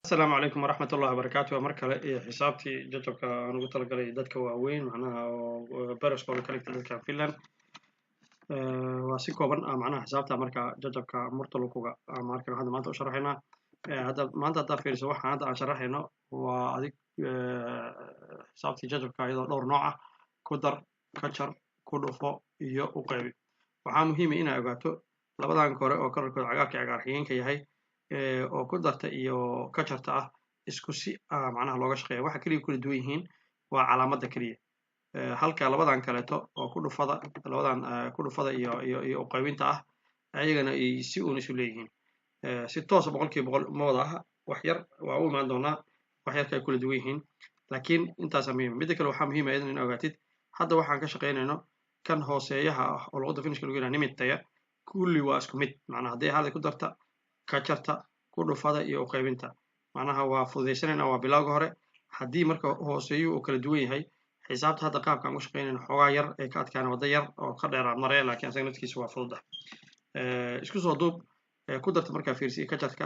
السلام عليكم ورحمة الله وبركاته مركله حسابتي جدولك أنا قلت لك دتك واوين معناها برش كوبا كليك دتك فيلان واسي كوبان معناها حسابتها مركا جدولك مرتلوكوغا مركا هذا ما أنت شرحنا هذا ما أنت تعرف في واحد هذا شرحنا وهذيك حسابتي جدولك أيضا دور نوعه كودر كاتشر كودوفو iyo u qaybi waxaa muhiim ah in ay ogaato labadan kore oo kororkooda cagaarka cagaarxigeenka yahay oo ku darta iyo ka jarta ah isku si macnaha looga shaqeeyo waxa kaliya kala duwan yihiin waa calaamadda kaliya halka labadan kaleeto oo ku dhufada iyo qaybinta ah ayagana ay si uun isu leeyihiin si toos ah boqolkiiba boqol ma wada aha wax yar waa u imaan doonaa wax yarka ay kala duwan yihiin laakiin intaasa muhiim midda kale waxaa muhiim ah in ogaatid hadda waxaan ka shaqaynayno kan hooseeyaha ah oo luqadda finishka lagu yidhaha nimitaya kulli waa isku mid macnaha haddii hada ku darta ka jarta ku dhufada iyo u qaybinta macnaha waa fududaysanayna waa bilowga hore haddii marka hooseeyuhu uu kala duwan yahay xisaabta hadda qaabka aan ku shaqaynayno xoogaa yar ee ka adkaana wadda yar oo ka dheeraad maraya laakiin asaga naftiisa waa fududa isku soo duub ku darta markaa fiirsiya ka jarka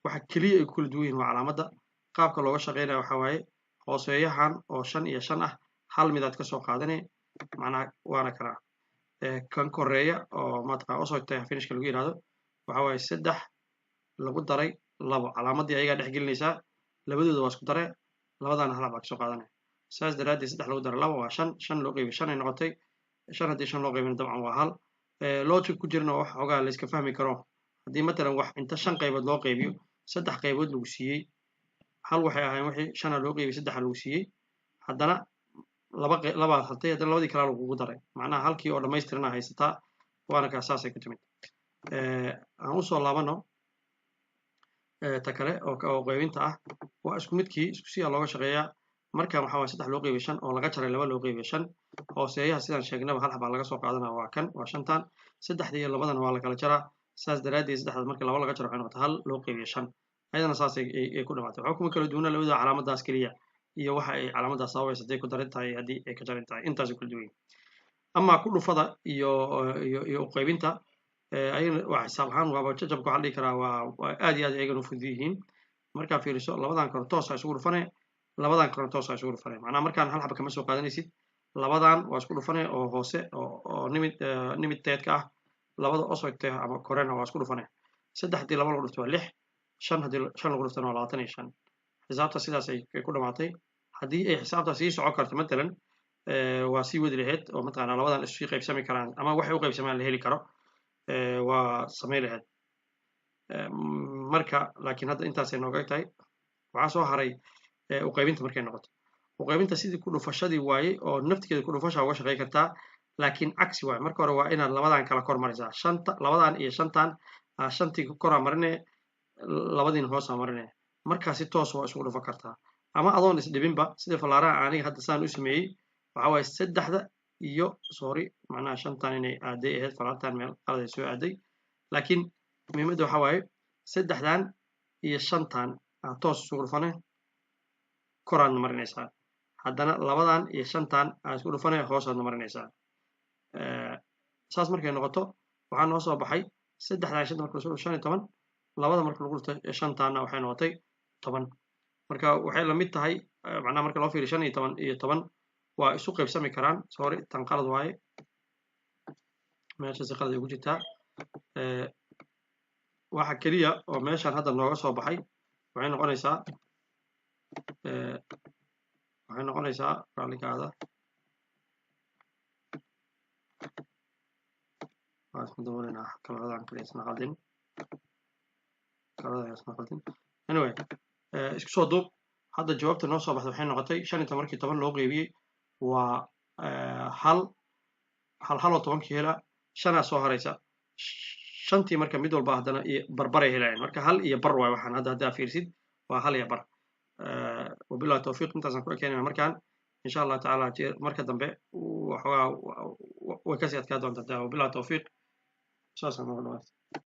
waxa keliya ay ku kala duwan yihiin waa calaamadda qaabka looga shaqaynaya waxaa waaye hooseeyahan oo 5 iyo 5 ah hal midaad ka soo qaadanay macnaha waana karaa kan koreeya oo mataqaa oo soo finishka lagu yiraahdo waxa waaye 3 lagu daray 2 calaamadii ayaga dhex gelinaysa labadooda waa isku daree labadana hal baa ka soo qaadanay saas daraaddeed 3 lagu daray 2 waa 5 5 loo qeybiyo 5 ay noqotay 5 haddii 5 loo qeybina dabcan waa hal logic ku jirna wax xogaa la iska fahmi karo haddii matalan wax inta 5 qaybood loo qeybiyo 3 qaybood lagu siiyey hal waxay ahaayeen wixii 5 loo qeybiyey 3 lagu siiyey haddana laba haltay haddana labadii kale lagugu daray macnaha halkii oo dhammaystirana haysataa waana kaa saasay ku timid aan u soo laabano ta kale oo qaybinta ah waa isku midkii isku si looga shaqeeyaa markan waxa waa 3 loo qeybiyo 5 oo laga jaray 2 loo qeybiyo 5 hooseeyaha sidaan sheegnaba hal xabaa laga soo qaadanaa waa kan waa 5tan 3 iyo 2dan waa la kala jaraa saas daraaddeed 3 marka 2 laga jaro waxay noqotaa 1 loo qeybiyo 5 ayadana saas ay ku dhamaatay waxa kuma kala duwanaa labada calaamadaas kaliya iyo waxa ay calaamadaas sababaysa haday ku daran tahay haddii ay ka jaran tahay intaas kala duwan ama ku dhufada iyo qaybinta ayagana waa xisaab ahaan waaba jajabka waxaa la dhihi karaa waa aad iyo aad ayagana u fudud yihiin markaa fiiriso labadan kale toos isugu dhufanay labadan kale toos isugu dhufanay macnaha markaan hal xaba kama soo qaadanaysid labadan waa isku dhufanay oo hoose oo nimid teedka ah labada osoogtay ama korena waa isku dhufanay 3 haddii 2 lagu dhufto waa 6 5 haddii 5 lagu dhuftana waa 25 xisaabta sidaas ay ku dhamaatay haddii ay xisaabta sii socon karto matalan waa sii wadi lahayd oo mataqaanaa labadan isu qaybsami karaan ama waxay u qaybsamaan la heli karo waa samayn lahayd marka laakiin hadda intaasay nooga tahay waxaa soo haray u qaybinta markay noqoto u qaybinta sidii ku dhufashadii waaye oo naftigeeda ku dhufasha uga shaqayn kartaa laakiin cagsi waaye marka hore waa inaad labadan kala kor marisaa labadan iyo 5tan shantii koraa marine labadiin hoosaa marine markaasi toos waa isugu dhufan kartaa ama adoon isdhibinba sida falaaraha aniga hadda saan u sameeyey waxa waaye 3da iyo sorry macnaha 5tan inay aaday ahayd falaartan meel qalad soo aaday laakiin muhiimadda waxa waaye 3dan iyo 5tan toos isugu dhufanay koraan marinaysaa haddana labadan iyo 5tan isku dhufanay hoosaad marinaysaa saas markay noqoto waxaa noo soo baxay 3dan 5 marka soo 15 labada marka lagu dhufto 5tanna waxay noqotay 10 marka waxay la mid tahay macnaha marka loo fiiriyo 15 iyo 10 waa isu qaybsami karaan sorry tan qalad waaye meesha si qalad ugu jirtaa waxa kaliya oo meeshan hadda nooga soo baxay waxay noqonaysaa raalligaada waa isku daboolaynaa kaladadan kale isna qaldin anyway isku soo duub hadda jawaabta noo soo baxday waxay noqotay 15 markii 10 loo qeybiyey waa hal oo 10kii hela 5 soo haraysa 5tii marka mid walba haddana barbaray helayaan marka hal iyo bar waay waxaan hadda fiirsid waa hal iyo bar wabillahi tawfiiq intaasaan ku ekeenayna markaan insha Allah tacaala marka dambe waxoogaa way kasii adkaa doontaa wabillahi tawfiiq saasaan ugu dhawaad